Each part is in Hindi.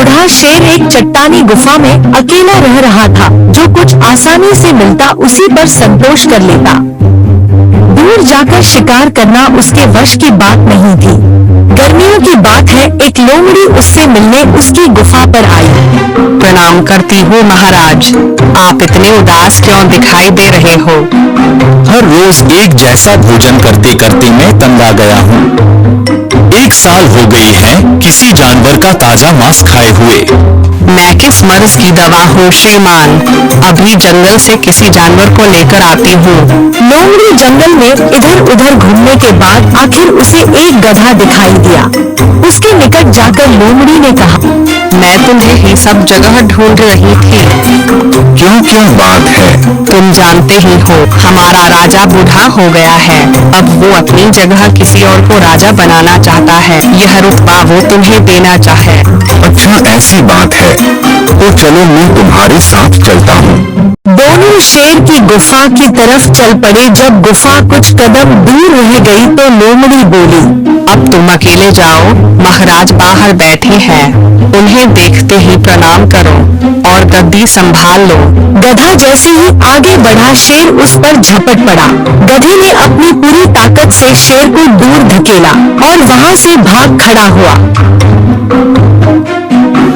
बूढ़ा शेर एक चट्टानी गुफा में अकेला रह रहा था। जो कुछ आसानी से मिलता उसी पर संतोष कर लेता। दूर जाकर शिकार करना उसके वश की बात नहीं थी। गर्मियों की बात है, एक लोमड़ी उससे मिलने उसकी गुफा पर आई। प्रणाम करती हूँ महाराज, आप इतने उदास क्यों दिखाई दे रहे हो? हर रोज एक जैसा भोजन करते करते मैं तंग आ गया हूँ। 1 साल हो गई है किसी जानवर का ताजा मांस खाए हुए। मैं किस मर्ज की दवा हूँ श्रीमान? अभी जंगल से किसी जानवर को लेकर आती हूँ। लोमड़ी जंगल में इधर उधर घूमने के बाद आखिर उसे एक गधा दिखाई दिया। उसके निकट जाकर लोमड़ी ने कहा, मैं तुम्हें ही सब जगह ढूंढ रही थी। क्यों क्या बात है? तुम जानते ही हो, हमारा राजा बूढ़ा हो गया है। अब वो अपनी जगह किसी और को राजा बनाना चाहता है। यह रुतबा वो तुम्हें देना चाहे। अच्छा ऐसी बात है, तो चलो मैं तुम्हारे साथ चलता हूँ। दोनों शेर की गुफा की तरफ चल पड़े। जब गुफा कुछ कदम दूर रह गई तो लोमड़ी बोली, अब तुम अकेले जाओ, महाराज बाहर बैठे हैं। उन्हें देखते ही प्रणाम करो और गद्दी संभाल लो। गधा जैसे ही आगे बढ़ा, शेर उस पर झपट पड़ा। गधे ने अपनी पूरी ताकत से शेर को दूर धकेला और वहां से भाग खड़ा हुआ।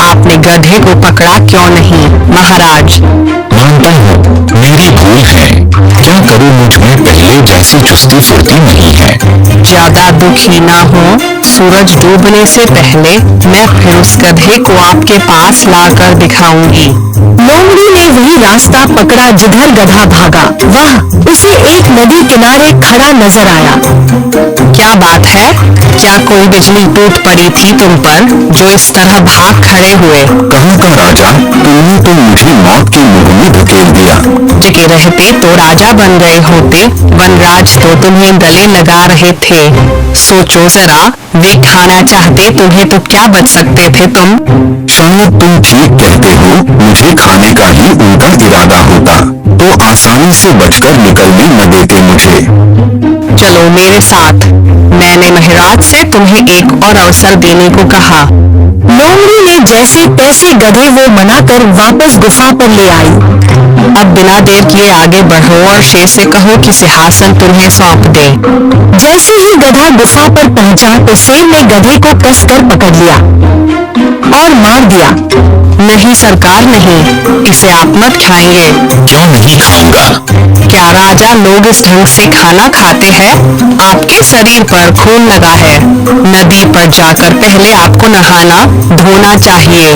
आपने गधे को पकड़ा क्यों नहीं महाराज? मानता हूँ मेरी भूल है। क्या करूँ, मुझ में पहले जैसी चुस्ती फुर्ती नहीं है। ज्यादा दुखी ना हो, सूरज डूबने से पहले मैं फिर उस गधे को आपके पास लाकर दिखाऊंगी। लोमड़ी ने वही रास्ता पकड़ा जिधर गधा भागा। वह उसे एक नदी किनारे खड़ा नजर आया। क्या बात है? क्या कोई बिजली टूट पड़ी थी तुम पर, जो इस तरह भाग खड़े हुए? कहाँ का राजा, तुमने तो मुझे मौत के मुंह में धकेल दिया। जिके रहते तो राजा बन गए होते, वनराज तो तुम्हें गले लगा रहे थे। सोचो जरा, वे खाना चाहते तुम्हें तो क्या बच सकते थे तुम? शायद तुम ठीक कहते हो, मुझे खाने का ही उनका इरादा होता तो आसानी से बचकर निकलने न देते मुझे। चलो मेरे साथ, मैंने महाराज से तुम्हें एक और अवसर देने को कहा। लोमड़ी ने जैसे तैसे गधे वो मनाकर वापस गुफा पर ले आई। अब बिना देर किए आगे बढ़ो और शेर से कहो कि सिंहासन तुम्हें सौंप दे। जैसे ही गधा गुफा पर पहुंचा तो शेर ने गधे को कसकर पकड़ लिया और मार दिया। नहीं सरकार नहीं, इसे आप मत खाएंगे। क्यों नहीं खाऊंगा? क्या राजा लोग इस ढंग से खाना खाते हैं? आपके शरीर पर खून लगा है। नदी पर जाकर पहले आपको नहाना धोना चाहिए।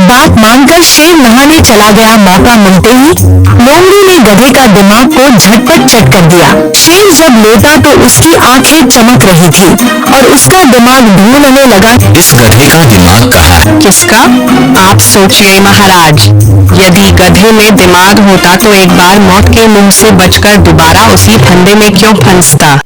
बात मानकर शेर नहाने चला गया। मौका मिलते ही लोमड़ी ने गधे का दिमाग को झटपट चट कर दिया। शेर जब लौटा तो उसकी आंखें चमक रही थी और उसका दिमाग ढूंढने लगा। इस गधे का दिमाग कहाँ है? किसका? आप सोचिए महाराज, यदि गधे में दिमाग होता तो एक बार मौत के मुंह से बचकर दोबारा उसी फंदे में क्यों फंसता?